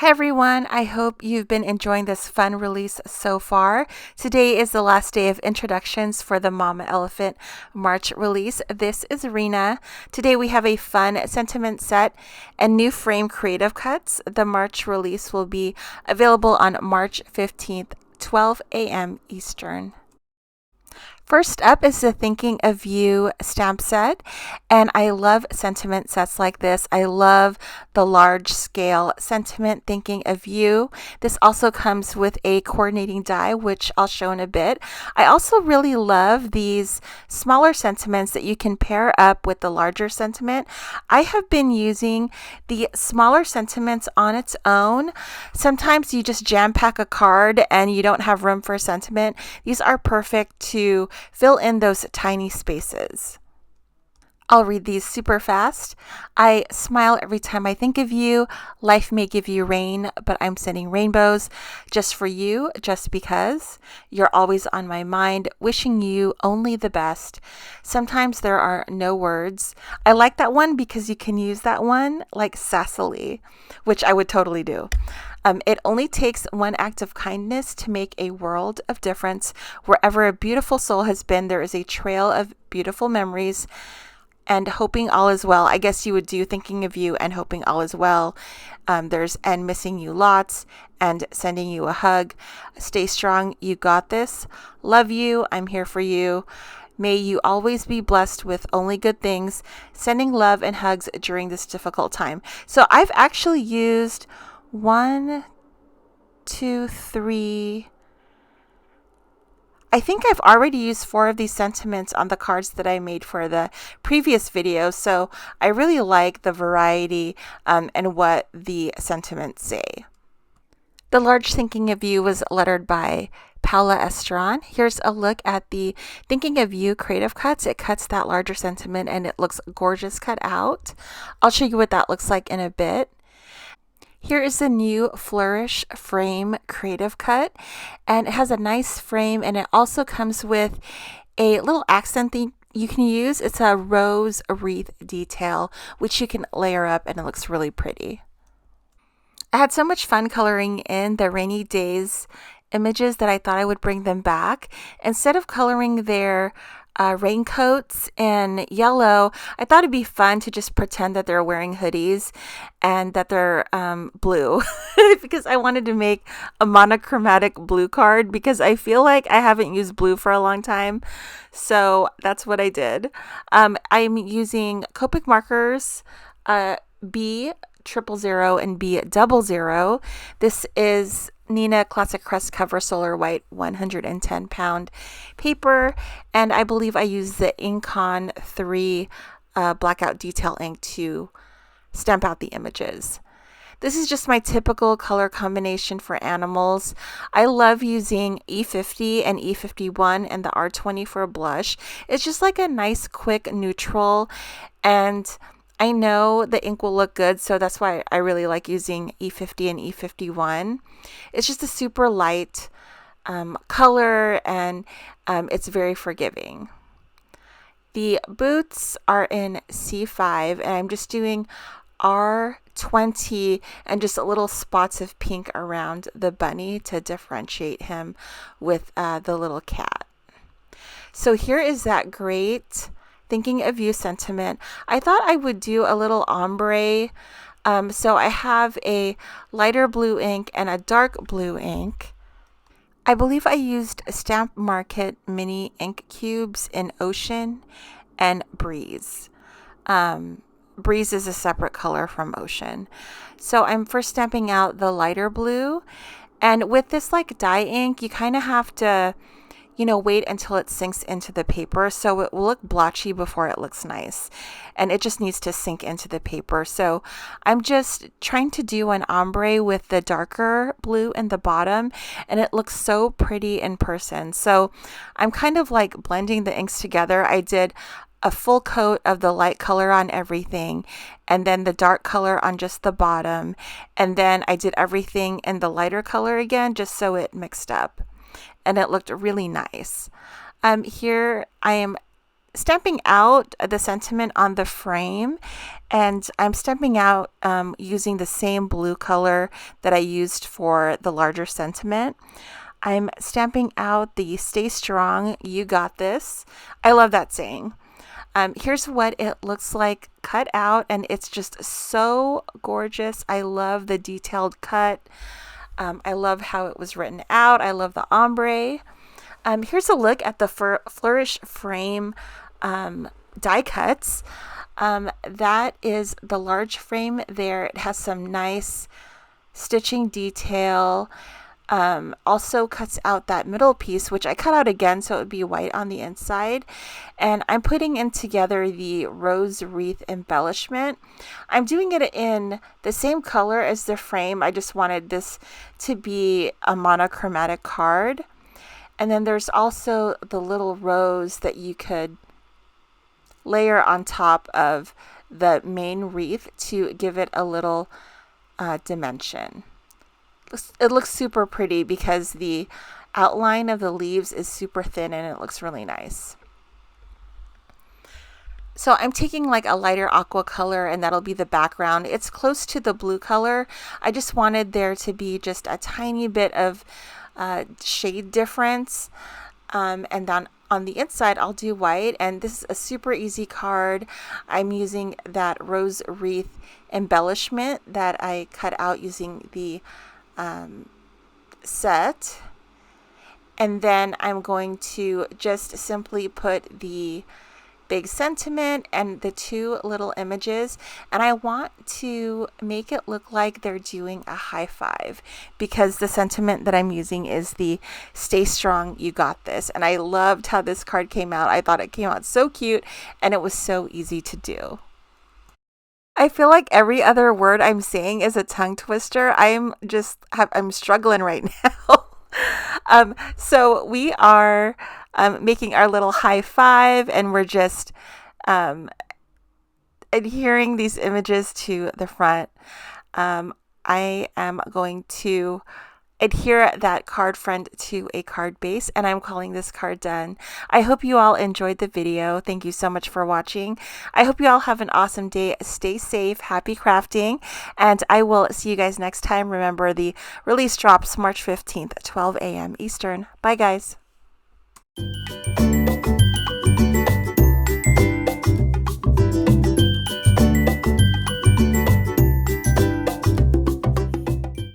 Hi everyone, I hope you've been enjoying this fun release so far. Today is the last day of introductions for the Mama Elephant March release. This is Rena. Today we have a fun sentiment set and new frame creative cuts. The March release will be available on March 15th, 12 a.m. Eastern. First up is the Thinking of You stamp set, and I love sentiment sets like this. I love the large scale sentiment Thinking of You. This also comes with a coordinating die, which I'll show in a bit. I also really love these smaller sentiments that you can pair up with the larger sentiment. I have been using the smaller sentiments on its own. Sometimes you just jam pack a card and you don't have room for a sentiment. These are perfect to fill in those tiny spaces. I'll read these super fast. I smile every time I think of you. Life may give you rain, but I'm sending rainbows just for you, just because. You're always on my mind, wishing you only the best. Sometimes there are no words. I like that one because you can use that one like sassily, which I would totally do. It only takes one act of kindness to make a world of difference. Wherever a beautiful soul has been, there is a trail of beautiful memories. And hoping all is well. I guess you would do thinking of you and hoping all is well. There's and missing you lots and sending you a hug. Stay strong. You got this. Love you. I'm here for you. May you always be blessed with only good things. Sending love and hugs during this difficult time. So I've actually used 1, 2, 3. I think I've already used 4 of these sentiments on the cards that I made for the previous video, so I really like the variety and what the sentiments say. The large Thinking of You was lettered by Paula Estron. Here's a look at the Thinking of You creative cuts. It cuts that larger sentiment and it looks gorgeous cut out. I'll show you what that looks like in a bit. Here is the new Flourish frame creative cut, and it has a nice frame, and it also comes with a little accent thing you can use. It's a rose wreath detail, which you can layer up, and it looks really pretty. I had so much fun coloring in the rainy days images that I thought I would bring them back. Instead of coloring their raincoats in yellow, I thought it'd be fun to just pretend that they're wearing hoodies and that they're blue because I wanted to make a monochromatic blue card because I feel like I haven't used blue for a long time. So that's what I did. I'm using Copic markers, B000 and B00. This is Nina Classic Crest Cover Solar White 110 pound paper, and I believe I used the Incon 3 blackout detail ink to stamp out the images. This is just my typical color combination for animals. I love using E50 and E51 and the R20 for a blush. It's just like a nice quick neutral, and I know the ink will look good, so that's why I really like using E50 and E51. It's just a super light color, and it's very forgiving. The boots are in C5, and I'm just doing R20 and just little spots of pink around the bunny to differentiate him with the little cat. So here is that great Thinking of You sentiment. I thought I would do a little ombre. So I have a lighter blue ink and a dark blue ink. I believe I used Stamp Market mini ink cubes in Ocean and Breeze. Breeze is a separate color from Ocean. So I'm first stamping out the lighter blue. And with this like dye ink, you kind of have to wait until it sinks into the paper. So it will look blotchy before it looks nice. And it just needs to sink into the paper. So I'm just trying to do an ombre with the darker blue in the bottom. And it looks so pretty in person. So I'm kind of like blending the inks together. I did a full coat of the light color on everything, and then the dark color on just the bottom. And then I did everything in the lighter color again, just so it mixed up. And it looked really nice. Here I am stamping out the sentiment on the frame, and I'm stamping out using the same blue color that I used for the larger sentiment. I'm stamping out the "Stay strong, you got this." I love that saying. Here's what it looks like cut out, and it's just so gorgeous. I love the detailed cut. I love how it was written out. I love the ombre. Here's a look at the Flourish frame die cuts. That is the large frame there. It has some nice stitching detail. Also cuts out that middle piece, which I cut out again so it would be white on the inside. And I'm putting in together the rose wreath embellishment. I'm doing it in the same color as the frame. I just wanted this to be a monochromatic card. And then there's also the little rose that you could layer on top of the main wreath to give it a little dimension. It looks super pretty because the outline of the leaves is super thin and it looks really nice. So I'm taking like a lighter aqua color, and that'll be the background. It's close to the blue color. I just wanted there to be just a tiny bit of shade difference. And then on the inside, I'll do white. And this is a super easy card. I'm using that rose wreath embellishment that I cut out using the set, and then I'm going to just simply put the big sentiment and the two little images, and I want to make it look like they're doing a high five because the sentiment that I'm using is the "Stay strong, you got this." And I loved how this card came out. I thought it came out so cute and it was so easy to do. I feel like every other word I'm saying is a tongue twister. I'm struggling right now. So we are making our little high five, and we're just adhering these images to the front. I am going to adhere that card front to a card base, and I'm calling this card done. I hope you all enjoyed the video. Thank you so much for watching. I hope you all have an awesome day. Stay safe, happy crafting, and I will see you guys next time. Remember, the release drops March 15th, 12 a.m. Eastern. Bye, guys.